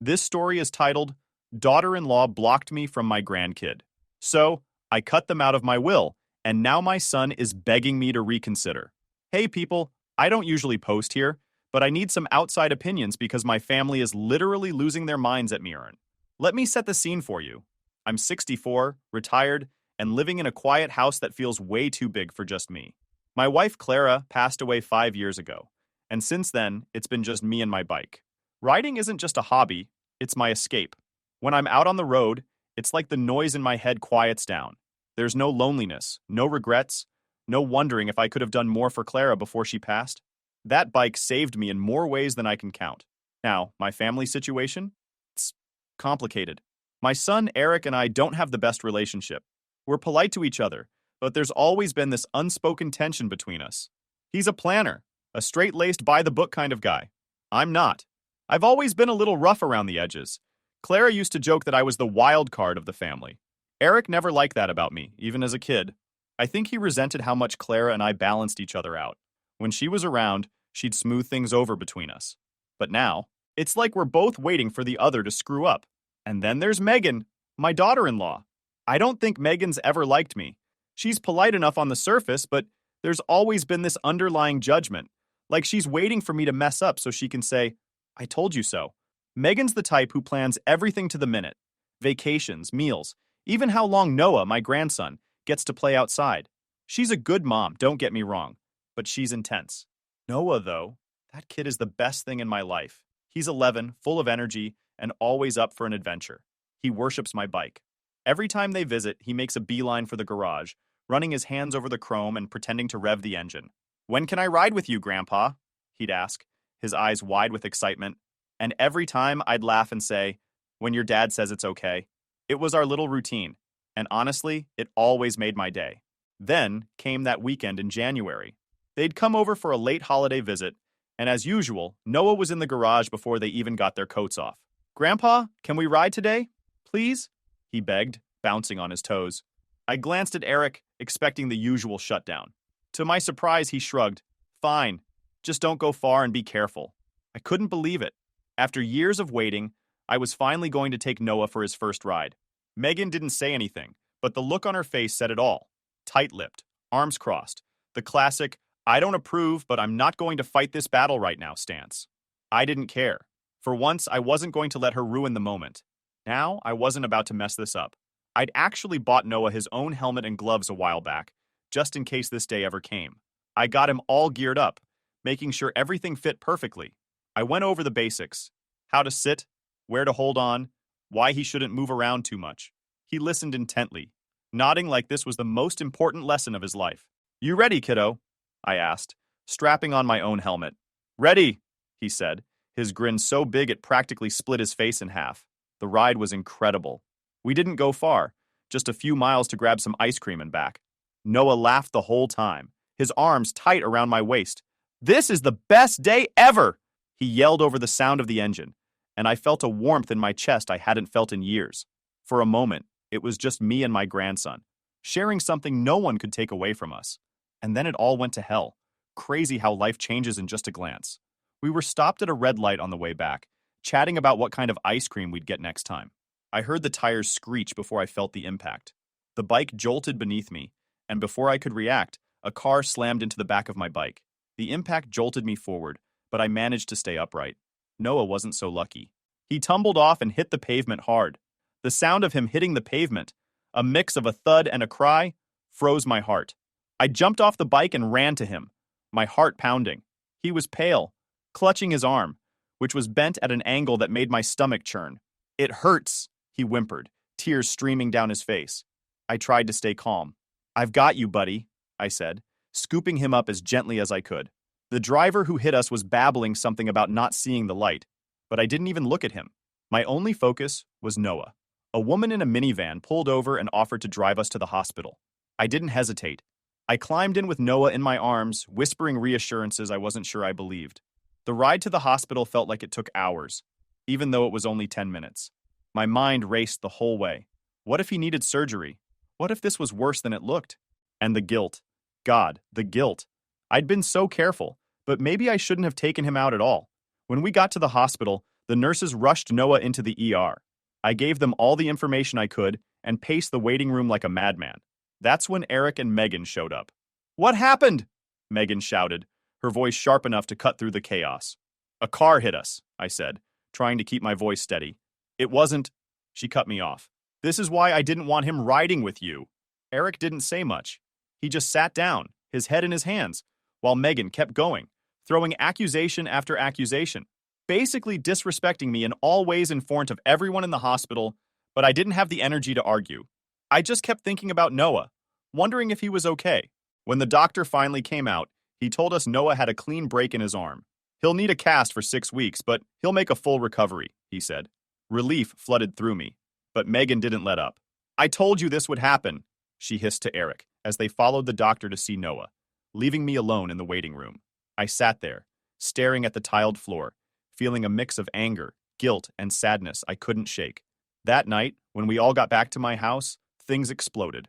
This story is titled, Daughter-in-Law Blocked Me from My Grandkid. So, I cut them out of my will, and now my son is begging me to reconsider. Hey people, I don't usually post here, but I need some outside opinions because my family is literally losing their minds at me. Let me set the scene for you. I'm 64, retired, and living in a quiet house that feels way too big for just me. My wife Clara passed away 5 years ago, and since then, it's been just me and my bike. Riding isn't just a hobby, it's my escape. When I'm out on the road, it's like the noise in my head quiets down. There's no loneliness, no regrets, no wondering if I could have done more for Clara before she passed. That bike saved me in more ways than I can count. Now, my family situation? It's complicated. My son Eric and I don't have the best relationship. We're polite to each other, but there's always been this unspoken tension between us. He's a planner, a straight-laced by-the-book kind of guy. I'm not. I've always been a little rough around the edges. Clara used to joke that I was the wild card of the family. Eric never liked that about me, even as a kid. I think he resented how much Clara and I balanced each other out. When she was around, she'd smooth things over between us. But now, it's like we're both waiting for the other to screw up. And then there's Megan, my daughter-in-law. I don't think Megan's ever liked me. She's polite enough on the surface, but there's always been this underlying judgment. Like she's waiting for me to mess up so she can say, I told you so. Megan's the type who plans everything to the minute. Vacations, meals, even how long Noah, my grandson, gets to play outside. She's a good mom, don't get me wrong, but she's intense. Noah, though, that kid is the best thing in my life. He's 11, full of energy, and always up for an adventure. He worships my bike. Every time they visit, he makes a beeline for the garage, running his hands over the chrome and pretending to rev the engine. When can I ride with you, Grandpa? He'd ask, his eyes wide with excitement. And every time I'd laugh and say, when your dad says it's okay. It was our little routine, and honestly, it always made my day. Then came that weekend in January. They'd come over for a late holiday visit, and as usual, Noah was in the garage before they even got their coats off. Grandpa, can we ride today? Please? He begged, bouncing on his toes. I glanced at Eric, expecting the usual shutdown. To my surprise, he shrugged. Fine, just don't go far and be careful. I couldn't believe it. After years of waiting, I was finally going to take Noah for his first ride. Megan didn't say anything, but the look on her face said it all. Tight-lipped, arms crossed, the classic, I don't approve, but I'm not going to fight this battle right now stance. I didn't care. For once, I wasn't going to let her ruin the moment. Now, I wasn't about to mess this up. I'd actually bought Noah his own helmet and gloves a while back, just in case this day ever came. I got him all geared up, making sure everything fit perfectly. I went over the basics. How to sit, where to hold on, why he shouldn't move around too much. He listened intently, nodding like this was the most important lesson of his life. You ready, kiddo? I asked, strapping on my own helmet. Ready, he said, his grin so big it practically split his face in half. The ride was incredible. We didn't go far, just a few miles to grab some ice cream and back. Noah laughed the whole time, his arms tight around my waist. This is the best day ever! He yelled over the sound of the engine, and I felt a warmth in my chest I hadn't felt in years. For a moment, it was just me and my grandson, sharing something no one could take away from us. And then it all went to hell. Crazy how life changes in just a glance. We were stopped at a red light on the way back, chatting about what kind of ice cream we'd get next time. I heard the tires screech before I felt the impact. The bike jolted beneath me, and before I could react, a car slammed into the back of my bike. The impact jolted me forward, but I managed to stay upright. Noah wasn't so lucky. He tumbled off and hit the pavement hard. The sound of him hitting the pavement, a mix of a thud and a cry, froze my heart. I jumped off the bike and ran to him, my heart pounding. He was pale, clutching his arm, which was bent at an angle that made my stomach churn. It hurts, he whimpered, tears streaming down his face. I tried to stay calm. I've got you, buddy, I said, scooping him up as gently as I could. The driver who hit us was babbling something about not seeing the light, but I didn't even look at him. My only focus was Noah. A woman in a minivan pulled over and offered to drive us to the hospital. I didn't hesitate. I climbed in with Noah in my arms, whispering reassurances I wasn't sure I believed. The ride to the hospital felt like it took hours, even though it was only 10 minutes. My mind raced the whole way. What if he needed surgery? What if this was worse than it looked? And the guilt. God, the guilt. I'd been so careful, but maybe I shouldn't have taken him out at all. When we got to the hospital, The nurses rushed Noah into the ER. I gave them all the information I could and paced the waiting room like a madman. That's when Eric and Megan showed up. "What happened?" Megan shouted, her voice sharp enough to cut through the chaos. "A car hit us," I said, trying to keep my voice steady. "It wasn't—" She cut me off. "This is why I didn't want him riding with you." Eric didn't say much. He just sat down, his head in his hands, while Megan kept going, throwing accusation after accusation, basically disrespecting me in all ways in front of everyone in the hospital, but I didn't have the energy to argue. I just kept thinking about Noah, wondering if he was okay. When the doctor finally came out, he told us Noah had a clean break in his arm. "He'll need a cast for 6 weeks, but he'll make a full recovery," he said. Relief flooded through me, but Megan didn't let up. "I told you this would happen," she hissed to Eric as they followed the doctor to see Noah, leaving me alone in the waiting room. I sat there, staring at the tiled floor, feeling a mix of anger, guilt, and sadness I couldn't shake. That night, when we all got back to my house, things exploded.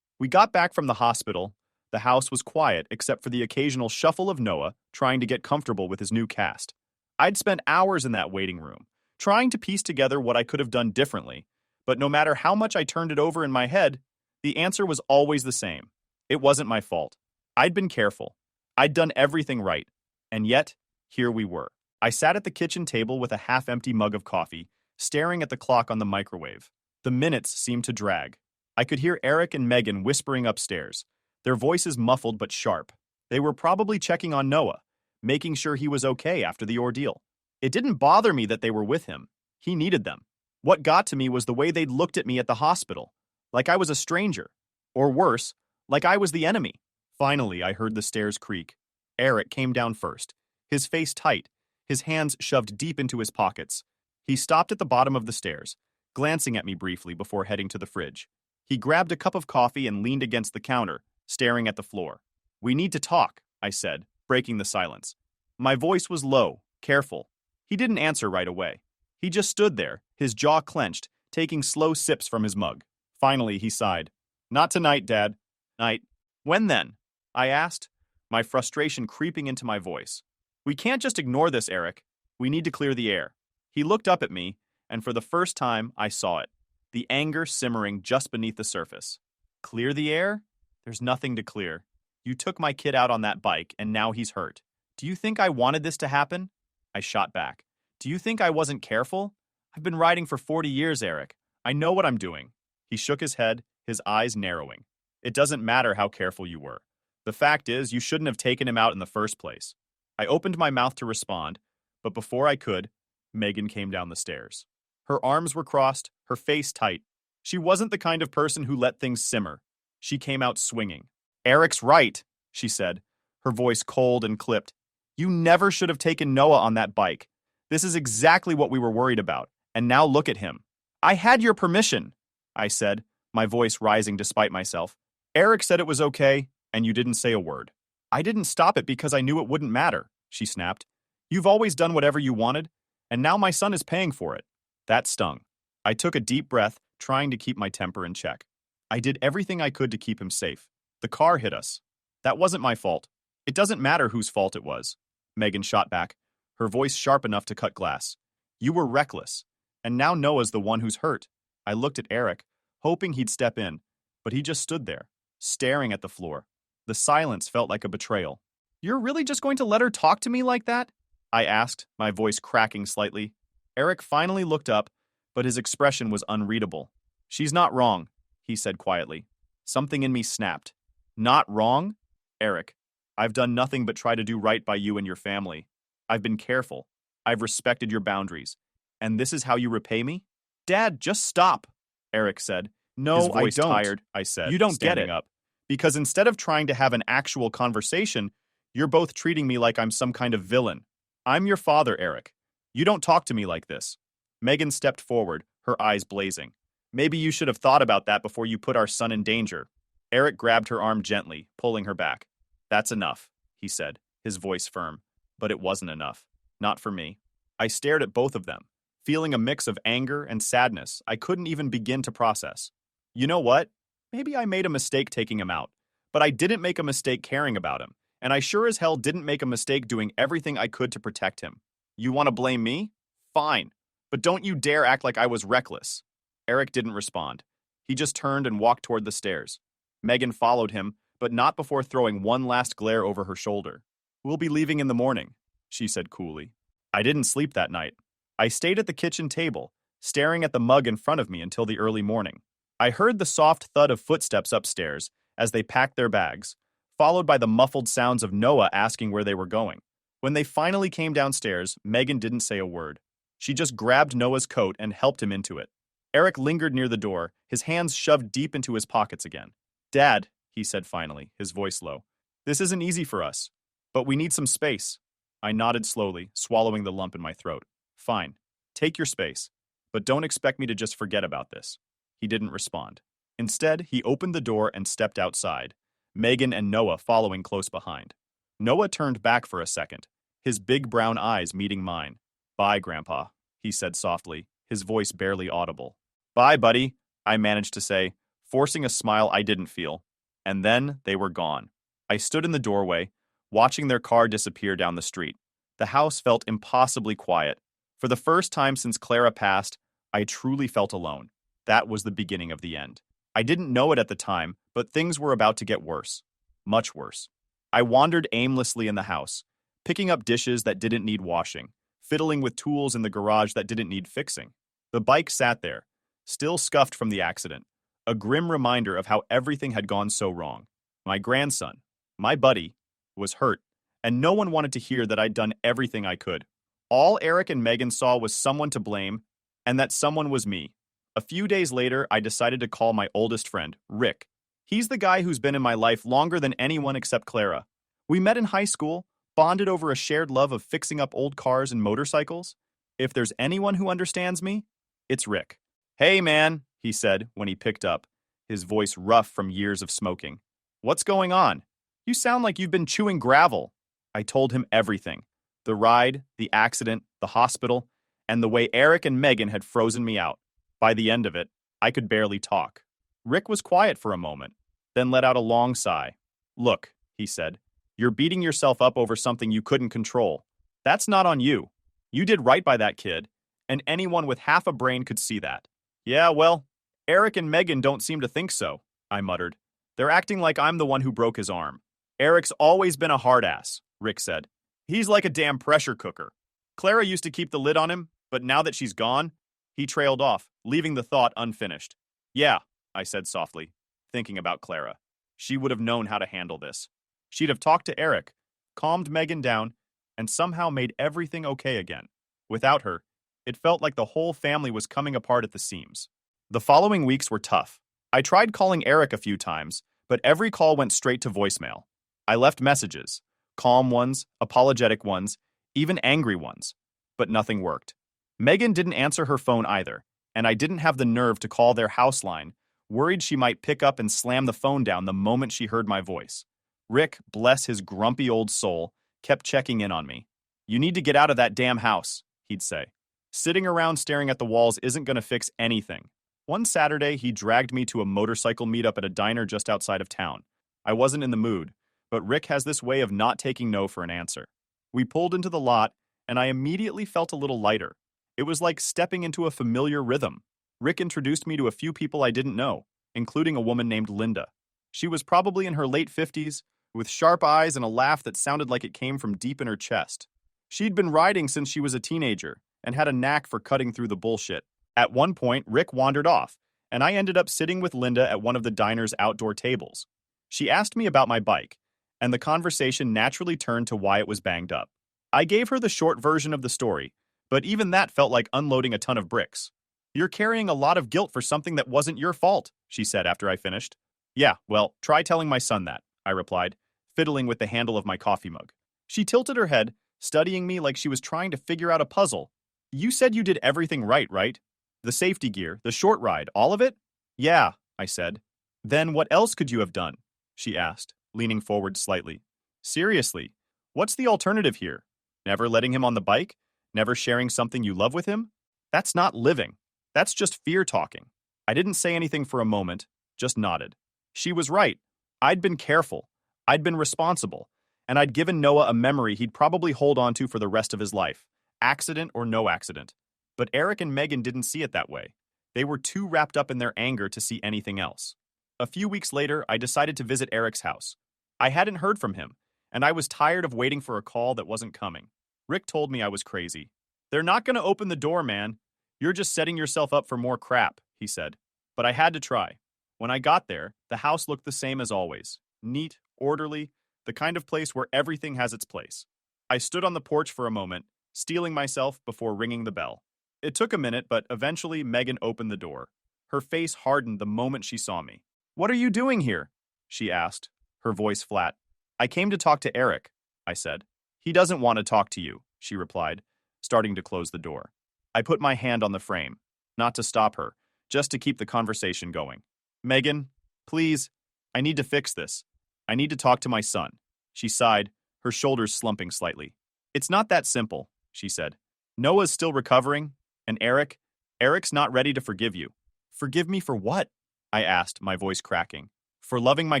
We got back from the hospital. The house was quiet except for the occasional shuffle of Noah trying to get comfortable with his new cast. I'd spent hours in that waiting room, trying to piece together what I could have done differently, but no matter how much I turned it over in my head, the answer was always the same. It wasn't my fault. I'd been careful. I'd done everything right. And yet, here we were. I sat at the kitchen table with a half-empty mug of coffee, staring at the clock on the microwave. The minutes seemed to drag. I could hear Eric and Megan whispering upstairs, their voices muffled but sharp. They were probably checking on Noah, making sure he was okay after the ordeal. It didn't bother me that they were with him. He needed them. What got to me was the way they'd looked at me at the hospital, like I was a stranger. Or worse, like I was the enemy. Finally, I heard the stairs creak. Eric came down first, his face tight, his hands shoved deep into his pockets. He stopped at the bottom of the stairs, glancing at me briefly before heading to the fridge. He grabbed a cup of coffee and leaned against the counter, staring at the floor. "We need to talk," I said, breaking the silence. My voice was low, careful. He didn't answer right away. He just stood there, his jaw clenched, taking slow sips from his mug. Finally, he sighed. "Not tonight, Dad." "Night. When then?" I asked, my frustration creeping into my voice. "We can't just ignore this, Eric. We need to clear the air." He looked up at me, and for the first time, I saw it. The anger simmering just beneath the surface. "Clear the air? There's nothing to clear. You took my kid out on that bike, and now he's hurt. Do you think I wanted this to happen?" I shot back. "Do you think I wasn't careful? I've been riding for 40 years, Eric. I know what I'm doing." He shook his head, his eyes narrowing. "It doesn't matter how careful you were. The fact is, you shouldn't have taken him out in the first place." I opened my mouth to respond, but before I could, Megan came down the stairs. Her arms were crossed, her face tight. She wasn't the kind of person who let things simmer. She came out swinging. "Eric's right," she said, her voice cold and clipped. "You never should have taken Noah on that bike. This is exactly what we were worried about, and now look at him." "I had your permission," I said, my voice rising despite myself. "Eric said it was okay, and you didn't say a word." "I didn't stop it because I knew it wouldn't matter," she snapped. "You've always done whatever you wanted, and now my son is paying for it." That stung. I took a deep breath, trying to keep my temper in check. I did everything I could to keep him safe. The car hit us. That wasn't my fault. It doesn't matter whose fault it was. Megan shot back, her voice sharp enough to cut glass. "You were reckless, and now Noah's the one who's hurt." I looked at Eric, hoping he'd step in, but he just stood there, staring at the floor. The silence felt like a betrayal. "You're really just going to let her talk to me like that?" I asked, my voice cracking slightly. Eric finally looked up, but his expression was unreadable. "She's not wrong," he said quietly. Something in me snapped. "Not wrong? Eric, I've done nothing but try to do right by you and your family. I've been careful. I've respected your boundaries. And this is how you repay me?" "Dad, just stop," Eric said. "No, His voice I don't," tired, I said, "You don't get standing it." up. "Because instead of trying to have an actual conversation, you're both treating me like I'm some kind of villain. I'm your father, Eric. You don't talk to me like this." Megan stepped forward, her eyes blazing. "Maybe you should have thought about that before you put our son in danger." Eric grabbed her arm gently, pulling her back. "That's enough," he said, his voice firm. But it wasn't enough. Not for me. I stared at both of them, feeling a mix of anger and sadness I couldn't even begin to process. You know what? Maybe I made a mistake taking him out, but I didn't make a mistake caring about him, and I sure as hell didn't make a mistake doing everything I could to protect him. You want to blame me? fine. But don't you dare act like I was reckless. Eric didn't respond. He just turned and walked toward the stairs. Megan followed him, but not before throwing one last glare over her shoulder. We'll be leaving in the morning, she said coolly. I didn't sleep that night. I stayed at the kitchen table, staring at the mug in front of me until the early morning. I heard the soft thud of footsteps upstairs as they packed their bags, followed by the muffled sounds of Noah asking where they were going. When they finally came downstairs, Megan didn't say a word. She just grabbed Noah's coat and helped him into it. Eric lingered near the door, his hands shoved deep into his pockets again. Dad, he said finally, his voice low. This isn't easy for us, but we need some space. I nodded slowly, swallowing the lump in my throat. Fine, take your space, but don't expect me to just forget about this. He didn't respond. Instead, he opened the door and stepped outside, Megan and Noah following close behind. Noah turned back for a second, his big brown eyes meeting mine. Bye, Grandpa, he said softly, his voice barely audible. Bye, buddy, I managed to say, forcing a smile I didn't feel. And then they were gone. I stood in the doorway, watching their car disappear down the street. The house felt impossibly quiet. For the first time since Clara passed, I truly felt alone. That was the beginning of the end. I didn't know it at the time, but things were about to get worse. Much worse. I wandered aimlessly in the house, picking up dishes that didn't need washing, fiddling with tools in the garage that didn't need fixing. The bike sat there, still scuffed from the accident, a grim reminder of how everything had gone so wrong. My grandson, my buddy, was hurt, and no one wanted to hear that I'd done everything I could. All Eric and Megan saw was someone to blame, and that someone was me. A few days later, I decided to call my oldest friend, Rick. He's the guy who's been in my life longer than anyone except Clara. We met in high school, bonded over a shared love of fixing up old cars and motorcycles. If there's anyone who understands me, it's Rick. Hey, man, he said when he picked up, his voice rough from years of smoking. What's going on? You sound like you've been chewing gravel. I told him everything. The ride, the accident, the hospital, and the way Eric and Megan had frozen me out. By the end of it, I could barely talk. Rick was quiet for a moment, then let out a long sigh. Look, he said, you're beating yourself up over something you couldn't control. That's not on you. You did right by that kid, and anyone with half a brain could see that. Yeah, well, Eric and Megan don't seem to think so, I muttered. They're acting like I'm the one who broke his arm. Eric's always been a hard ass, Rick said. He's like a damn pressure cooker. Clara used to keep the lid on him, but now that she's gone, he trailed off, leaving the thought unfinished. Yeah, I said softly, thinking about Clara. She would have known how to handle this. She'd have talked to Eric, calmed Megan down, and somehow made everything okay again. Without her, it felt like the whole family was coming apart at the seams. The following weeks were tough. I tried calling Eric a few times, but every call went straight to voicemail. I left messages, calm ones, apologetic ones, even angry ones, but nothing worked. Megan didn't answer her phone either, and I didn't have the nerve to call their house line, worried she might pick up and slam the phone down the moment she heard my voice. Rick, bless his grumpy old soul, kept checking in on me. You need to get out of that damn house, he'd say. Sitting around staring at the walls isn't going to fix anything. One Saturday, he dragged me to a motorcycle meetup at a diner just outside of town. I wasn't in the mood, but Rick has this way of not taking no for an answer. We pulled into the lot, and I immediately felt a little lighter. It was like stepping into a familiar rhythm. Rick introduced me to a few people I didn't know, including a woman named Linda. She was probably in her late 50s, with sharp eyes and a laugh that sounded like it came from deep in her chest. She'd been riding since she was a teenager, and had a knack for cutting through the bullshit. At one point, Rick wandered off, and I ended up sitting with Linda at one of the diner's outdoor tables. She asked me about my bike, and the conversation naturally turned to why it was banged up. I gave her the short version of the story, but even that felt like unloading a ton of bricks. You're carrying a lot of guilt for something that wasn't your fault, she said after I finished. Yeah, well, try telling my son that, I replied, fiddling with the handle of my coffee mug. She tilted her head, studying me like she was trying to figure out a puzzle. You said you did everything right? The safety gear, the short ride, all of it? Yeah, I said. Then what else could you have done? She asked, leaning forward slightly. Seriously, what's the alternative here? Never letting him on the bike? Never sharing something you love with him? That's not living. That's just fear talking. I didn't say anything for a moment, just nodded. She was right. I'd been careful. I'd been responsible. And I'd given Noah a memory he'd probably hold on to for the rest of his life, accident or no accident. But Eric and Megan didn't see it that way. They were too wrapped up in their anger to see anything else. A few weeks later, I decided to visit Eric's house. I hadn't heard from him, and I was tired of waiting for a call that wasn't coming. Rick told me I was crazy. "They're not going to open the door, man. You're just setting yourself up for more crap," he said. But I had to try. When I got there, the house looked the same as always. Neat, orderly, the kind of place where everything has its place. I stood on the porch for a moment, steeling myself before ringing the bell. It took a minute, but eventually Megan opened the door. Her face hardened the moment she saw me. "What are you doing here?" she asked, her voice flat. "I came to talk to Eric," I said. "He doesn't want to talk to you," she replied, starting to close the door. I put my hand on the frame, not to stop her, just to keep the conversation going. "Megan, please, I need to fix this. I need to talk to my son." She sighed, her shoulders slumping slightly. "It's not that simple," she said. "Noah's still recovering, and Eric's not ready to forgive you." "Forgive me for what?" I asked, my voice cracking. "For loving my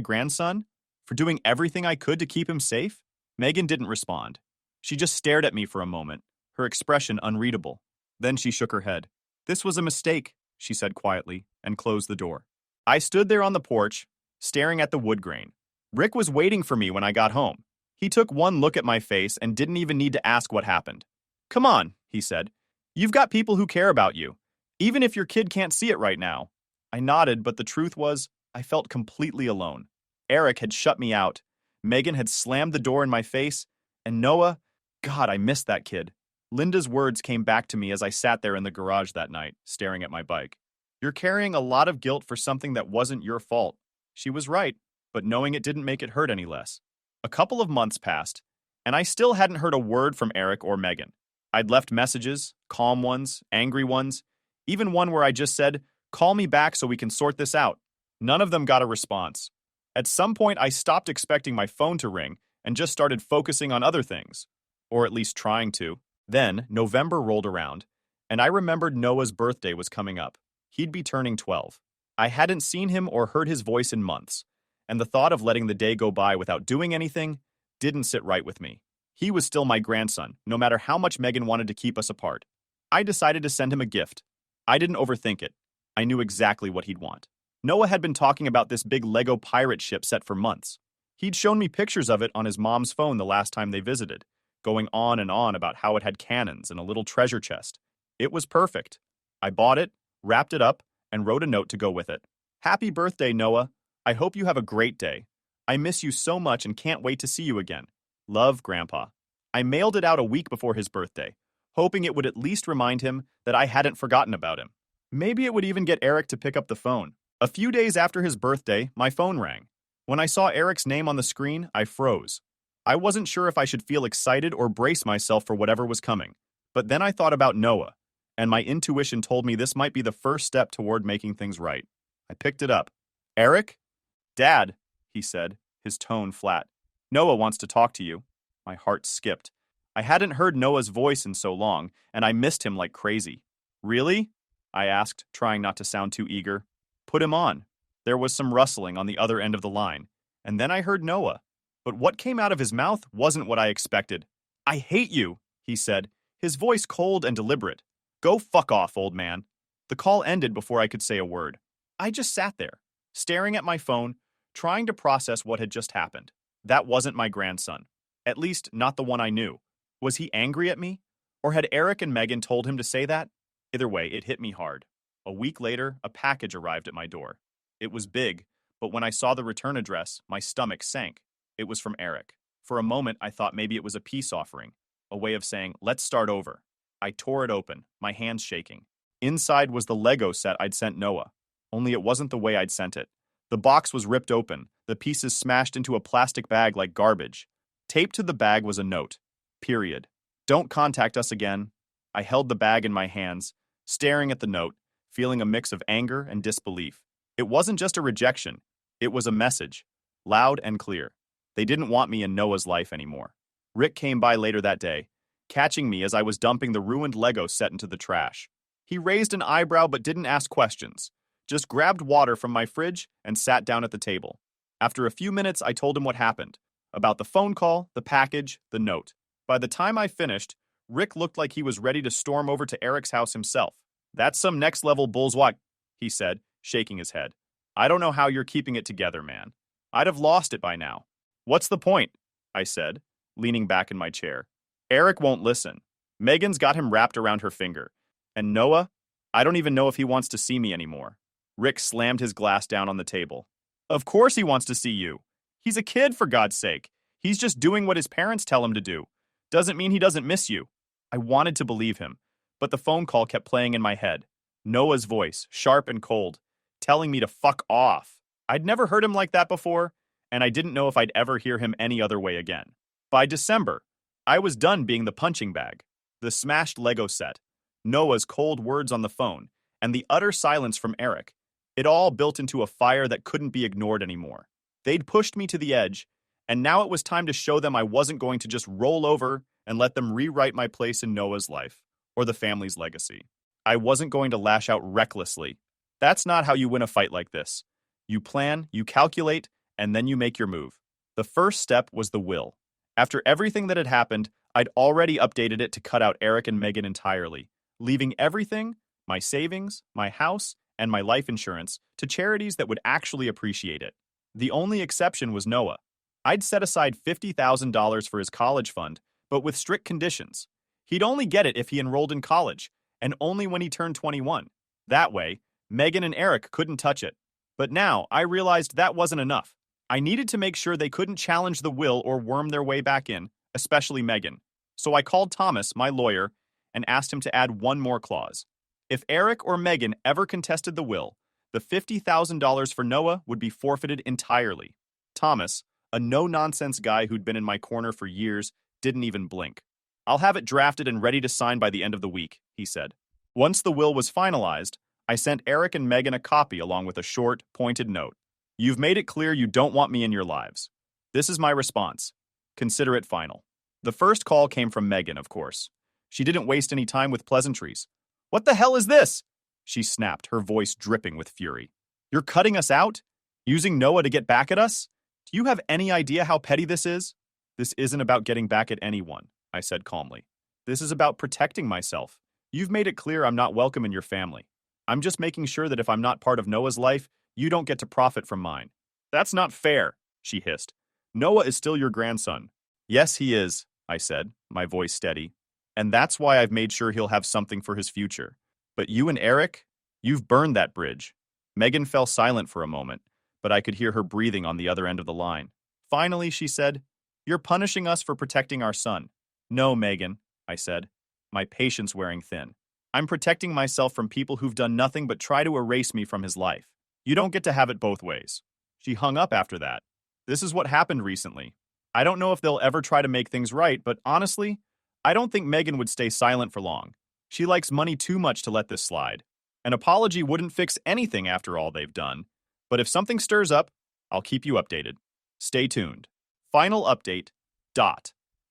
grandson? For doing everything I could to keep him safe?" Megan didn't respond. She just stared at me for a moment, her expression unreadable. Then she shook her head. "This was a mistake," she said quietly, and closed the door. I stood there on the porch, staring at the wood grain. Rick was waiting for me when I got home. He took one look at my face and didn't even need to ask what happened. "Come on," he said. "You've got people who care about you, even if your kid can't see it right now." I nodded, but the truth was, I felt completely alone. Eric had shut me out. Megan had slammed the door in my face, and Noah, God, I missed that kid. Linda's words came back to me as I sat there in the garage that night, staring at my bike. "You're carrying a lot of guilt for something that wasn't your fault." She was right, but knowing it didn't make it hurt any less. A couple of months passed, and I still hadn't heard a word from Eric or Megan. I'd left messages, calm ones, angry ones, even one where I just said, "Call me back so we can sort this out." None of them got a response. At some point, I stopped expecting my phone to ring and just started focusing on other things, or at least trying to. Then, November rolled around, and I remembered Noah's birthday was coming up. He'd be turning 12. I hadn't seen him or heard his voice in months, and the thought of letting the day go by without doing anything didn't sit right with me. He was still my grandson, no matter how much Megan wanted to keep us apart. I decided to send him a gift. I didn't overthink it. I knew exactly what he'd want. Noah had been talking about this big Lego pirate ship set for months. He'd shown me pictures of it on his mom's phone the last time they visited, going on and on about how it had cannons and a little treasure chest. It was perfect. I bought it, wrapped it up, and wrote a note to go with it. "Happy birthday, Noah. I hope you have a great day. I miss you so much and can't wait to see you again. Love, Grandpa." I mailed it out a week before his birthday, hoping it would at least remind him that I hadn't forgotten about him. Maybe it would even get Eric to pick up the phone. A few days after his birthday, my phone rang. When I saw Eric's name on the screen, I froze. I wasn't sure if I should feel excited or brace myself for whatever was coming. But then I thought about Noah, and my intuition told me this might be the first step toward making things right. I picked it up. "Eric?" "Dad," he said, his tone flat. "Noah wants to talk to you." My heart skipped. I hadn't heard Noah's voice in so long, and I missed him like crazy. "Really?" I asked, trying not to sound too eager. "Put him on." There was some rustling on the other end of the line, and then I heard Noah. But what came out of his mouth wasn't what I expected. "I hate you," he said, his voice cold and deliberate. "Go fuck off, old man." The call ended before I could say a word. I just sat there, staring at my phone, trying to process what had just happened. That wasn't my grandson. At least, not the one I knew. Was he angry at me? Or had Eric and Megan told him to say that? Either way, it hit me hard. A week later, a package arrived at my door. It was big, but when I saw the return address, my stomach sank. It was from Eric. For a moment, I thought maybe it was a peace offering, a way of saying, "Let's start over." I tore it open, my hands shaking. Inside was the Lego set I'd sent Noah, only it wasn't the way I'd sent it. The box was ripped open, the pieces smashed into a plastic bag like garbage. Taped to the bag was a note. Period. "Don't contact us again." I held the bag in my hands, staring at the note, feeling a mix of anger and disbelief. It wasn't just a rejection. It was a message, loud and clear. They didn't want me in Noah's life anymore. Rick came by later that day, catching me as I was dumping the ruined Lego set into the trash. He raised an eyebrow but didn't ask questions, just grabbed water from my fridge and sat down at the table. After a few minutes, I told him what happened, about the phone call, the package, the note. By the time I finished, Rick looked like he was ready to storm over to Eric's house himself. That's some next-level bullswat, he said, shaking his head. I don't know how you're keeping it together, man. I'd have lost it by now. What's the point? I said, leaning back in my chair. Eric won't listen. Megan's got him wrapped around her finger. And Noah? I don't even know if he wants to see me anymore. Rick slammed his glass down on the table. Of course he wants to see you. He's a kid, for God's sake. He's just doing what his parents tell him to do. Doesn't mean he doesn't miss you. I wanted to believe him, but the phone call kept playing in my head. Noah's voice, sharp and cold, telling me to fuck off. I'd never heard him like that before, and I didn't know if I'd ever hear him any other way again. By December, I was done being the punching bag, the smashed Lego set, Noah's cold words on the phone, and the utter silence from Eric. It all built into a fire that couldn't be ignored anymore. They'd pushed me to the edge, and now it was time to show them I wasn't going to just roll over and let them rewrite my place in Noah's life, or the family's legacy. I wasn't going to lash out recklessly. That's not how you win a fight like this. You plan, you calculate, and then you make your move. The first step was the will. After everything that had happened, I'd already updated it to cut out Eric and Megan entirely, leaving everything, my savings, my house, and my life insurance, to charities that would actually appreciate it. The only exception was Noah. I'd set aside $50,000 for his college fund, but with strict conditions. He'd only get it if he enrolled in college, and only when he turned 21. That way, Megan and Eric couldn't touch it. But now, I realized that wasn't enough. I needed to make sure they couldn't challenge the will or worm their way back in, especially Megan. So I called Thomas, my lawyer, and asked him to add one more clause. If Eric or Megan ever contested the will, the $50,000 for Noah would be forfeited entirely. Thomas, a no-nonsense guy who'd been in my corner for years, didn't even blink. I'll have it drafted and ready to sign by the end of the week, he said. Once the will was finalized, I sent Eric and Megan a copy along with a short, pointed note. You've made it clear you don't want me in your lives. This is my response. Consider it final. The first call came from Megan, of course. She didn't waste any time with pleasantries. What the hell is this? She snapped, her voice dripping with fury. You're cutting us out? Using Noah to get back at us? Do you have any idea how petty this is? This isn't about getting back at anyone, I said calmly. This is about protecting myself. You've made it clear I'm not welcome in your family. I'm just making sure that if I'm not part of Noah's life, you don't get to profit from mine. That's not fair, she hissed. Noah is still your grandson. Yes, he is, I said, my voice steady. And that's why I've made sure he'll have something for his future. But you and Eric, you've burned that bridge. Megan fell silent for a moment, but I could hear her breathing on the other end of the line. Finally, she said, You're punishing us for protecting our son. No, Megan, I said, my patience wearing thin. I'm protecting myself from people who've done nothing but try to erase me from his life. You don't get to have it both ways. She hung up after that. This is what happened recently. I don't know if they'll ever try to make things right, but honestly, I don't think Megan would stay silent for long. She likes money too much to let this slide. An apology wouldn't fix anything after all they've done. But if something stirs up, I'll keep you updated. Stay tuned. Final update.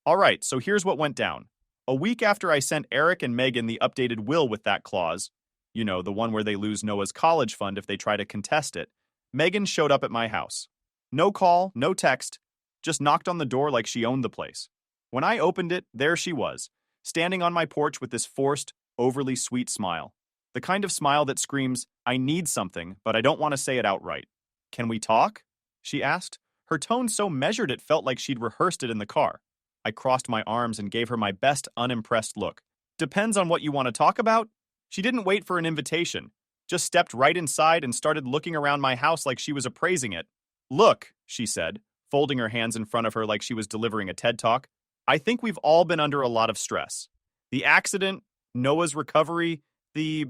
All right, so here's what went down. A week after I sent Eric and Megan the updated will with that clause, you know, the one where they lose Noah's college fund if they try to contest it, Megan showed up at my house. No call, no text, just knocked on the door like she owned the place. When I opened it, there she was, standing on my porch with this forced, overly sweet smile. The kind of smile that screams, I need something, but I don't want to say it outright. Can we talk? She asked. Her tone so measured it felt like she'd rehearsed it in the car. I crossed my arms and gave her my best unimpressed look. Depends on what you want to talk about. She didn't wait for an invitation, just stepped right inside and started looking around my house like she was appraising it. Look, she said, folding her hands in front of her like she was delivering a TED Talk. I think we've all been under a lot of stress. The accident, Noah's recovery, the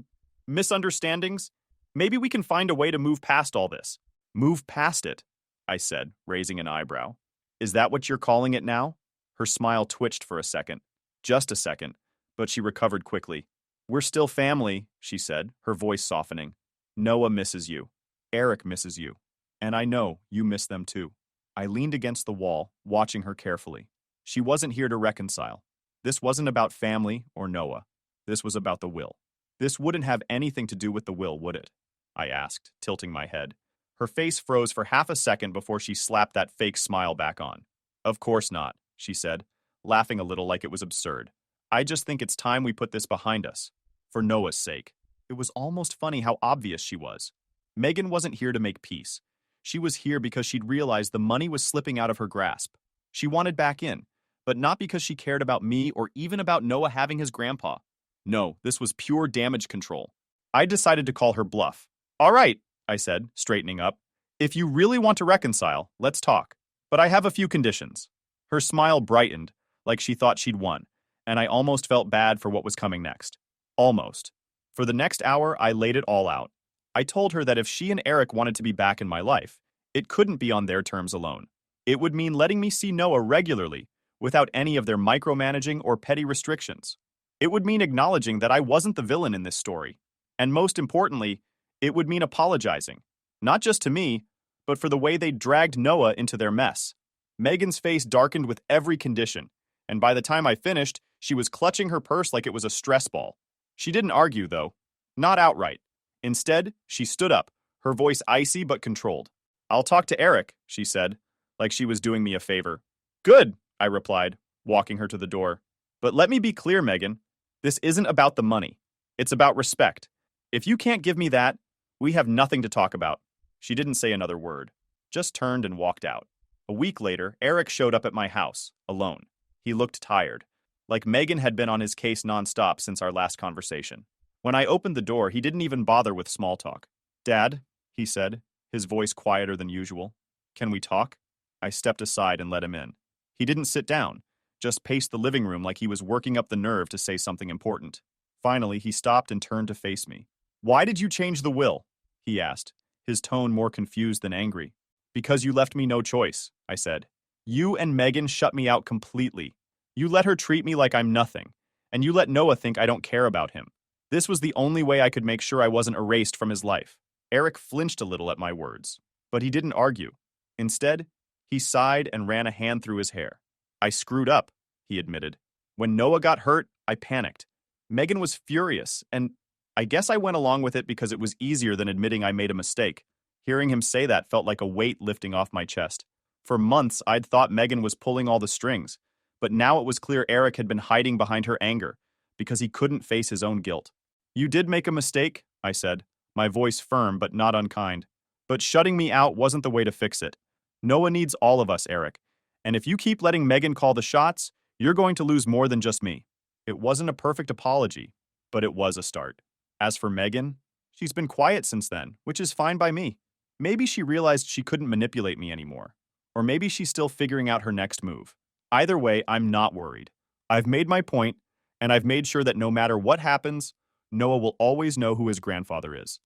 misunderstandings. Maybe we can find a way to move past all this. Move past it, I said, raising an eyebrow. Is that what you're calling it now? Her smile twitched for a second. Just a second, but she recovered quickly. We're still family, she said, her voice softening. Noah misses you. Eric misses you. And I know you miss them too. I leaned against the wall, watching her carefully. She wasn't here to reconcile. This wasn't about family or Noah. This was about the will. This wouldn't have anything to do with the will, would it? I asked, tilting my head. Her face froze for half a second before she slapped that fake smile back on. Of course not, she said, laughing a little like it was absurd. I just think it's time we put this behind us. For Noah's sake. It was almost funny how obvious she was. Megan wasn't here to make peace. She was here because she'd realized the money was slipping out of her grasp. She wanted back in, but not because she cared about me or even about Noah having his grandpa. No, this was pure damage control. I decided to call her bluff. All right, I said, straightening up. If you really want to reconcile, let's talk. But I have a few conditions. Her smile brightened, like she thought she'd won, and I almost felt bad for what was coming next. Almost. For the next hour, I laid it all out. I told her that if she and Eric wanted to be back in my life, it couldn't be on their terms alone. It would mean letting me see Noah regularly, without any of their micromanaging or petty restrictions. It would mean acknowledging that I wasn't the villain in this story. And most importantly, it would mean apologizing. Not just to me, but for the way they dragged Noah into their mess. Megan's face darkened with every condition, and by the time I finished, she was clutching her purse like it was a stress ball. She didn't argue, though. Not outright. Instead, she stood up, her voice icy but controlled. I'll talk to Eric, she said, like she was doing me a favor. Good, I replied, walking her to the door. But let me be clear, Megan. This isn't about the money. It's about respect. If you can't give me that, we have nothing to talk about. She didn't say another word, just turned and walked out. A week later, Eric showed up at my house, alone. He looked tired, like Megan had been on his case nonstop since our last conversation. When I opened the door, he didn't even bother with small talk. Dad, he said, his voice quieter than usual. Can we talk? I stepped aside and let him in. He didn't sit down, just paced the living room like he was working up the nerve to say something important. Finally, he stopped and turned to face me. Why did you change the will? He asked, his tone more confused than angry. Because you left me no choice, I said. You and Megan shut me out completely. You let her treat me like I'm nothing, and you let Noah think I don't care about him. This was the only way I could make sure I wasn't erased from his life. Eric flinched a little at my words, but he didn't argue. Instead, he sighed and ran a hand through his hair. I screwed up, he admitted. When Noah got hurt, I panicked. Megan was furious, and I guess I went along with it because it was easier than admitting I made a mistake. Hearing him say that felt like a weight lifting off my chest. For months, I'd thought Megan was pulling all the strings, but now it was clear Eric had been hiding behind her anger because he couldn't face his own guilt. You did make a mistake, I said, my voice firm but not unkind. But shutting me out wasn't the way to fix it. Noah needs all of us, Eric. And if you keep letting Megan call the shots, you're going to lose more than just me. It wasn't a perfect apology, but it was a start. As for Megan, she's been quiet since then, which is fine by me. Maybe she realized she couldn't manipulate me anymore. Or maybe she's still figuring out her next move. Either way, I'm not worried. I've made my point, and I've made sure that no matter what happens, Noah will always know who his grandfather is.